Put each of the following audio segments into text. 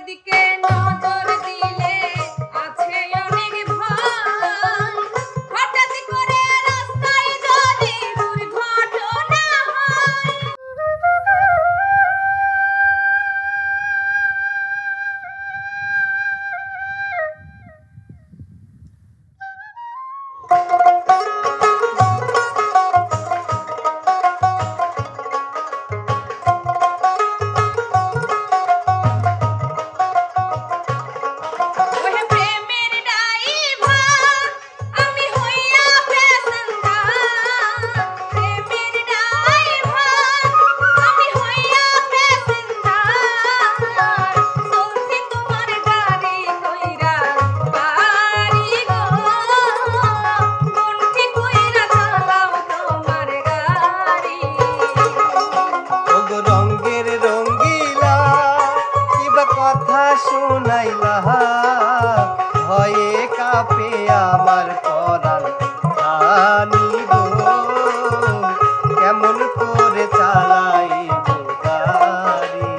দিকে নজর দিলে আছে অনেক ভয়, হঠাৎ করে রাস্তায় যদি দুর্ঘটনা হয়। শোনাইলা ভয়ে কাঁপে আমার পরাণ জানি গো, কেমন করে চালাইব গাড়ি।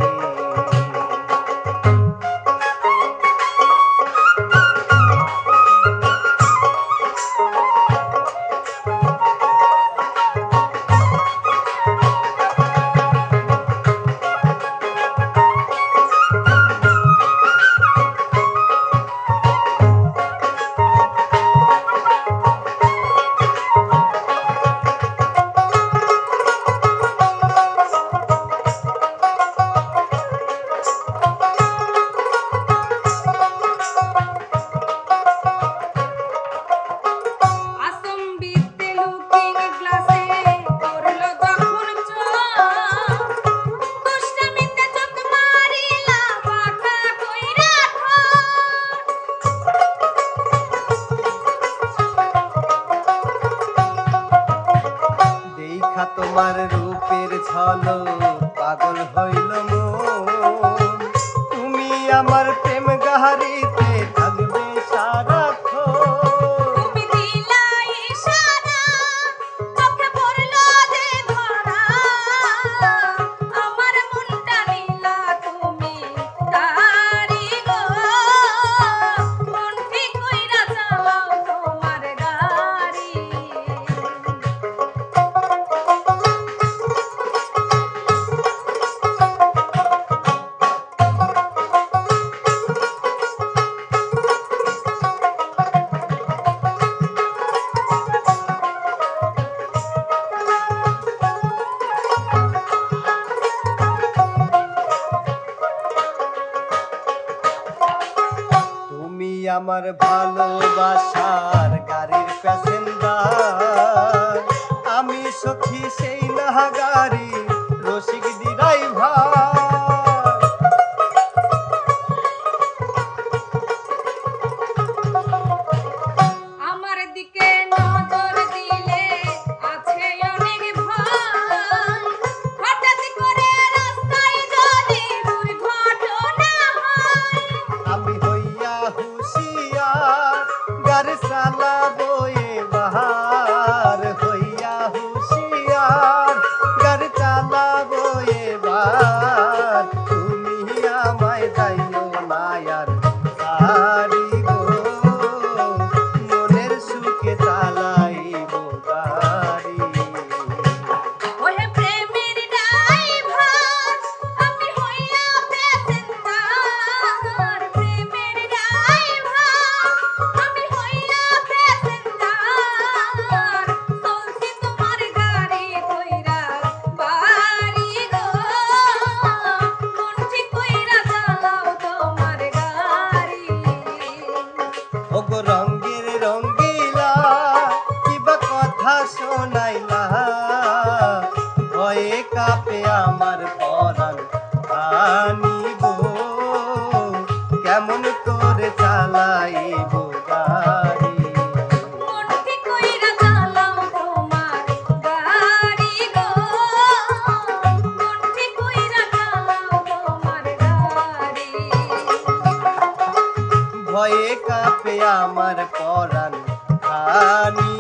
তোমার রূপের ঝলক পাগল হইল মন, তুমি আমার প্রেম গাহারিতে থাকবে সারাক্ষণ। তুমি দিলা ইশারা, চোখে পড়ল যে ধরা, আমার মনটা নিলা তুমি তারি গো, মন ঠিক কইরা চালাও তোমার গাড়ি। তুমি আমার ভালোবাসার গাড়ির প্যাসেঞ্জার, আমি সখী সেই না গাড়ি রসিক ড্রাইভার। আমার দিকে নজর দিলে আছে অনেক ভয়, হঠাৎ করে রাস্তায় যদি দুর্ঘটনা হয়। আমি হইয়া হুশিয়ার গাড়ি চালাবো এবার, হইয়া হুশিয়ার গাড়ি চালাবো এবার। তুমি আমায় যাইও না আর গাড়ি গো, মনের সুখে চালাইব গাড়ি। ওহে প্রেমের ড্রাইভার, আমি হইয়া প্যাসেঞ্জার। প্রেমের ড্রাইভার, আমি হইয়া প্যাসেঞ্জার। চলছি তোমার গাড়ি কইরা বাড়ি গো, মন ঠিক কইরা চালাও তোমার গাড়ি। ওগো রঙের রঙ্গিলা কিবা কথা শোনাইলা, ভয়ে কাঁপে আমার পরাণ জানি গো, কেমন করে চালাইব গাড়ি। মন ঠিক কইরা চালাও তোমার গাড়ি গো, মন ঠিক কইরা চালাও তোমার গাড়ি। ভয়ে কাঁপে আমার পরাণ জানি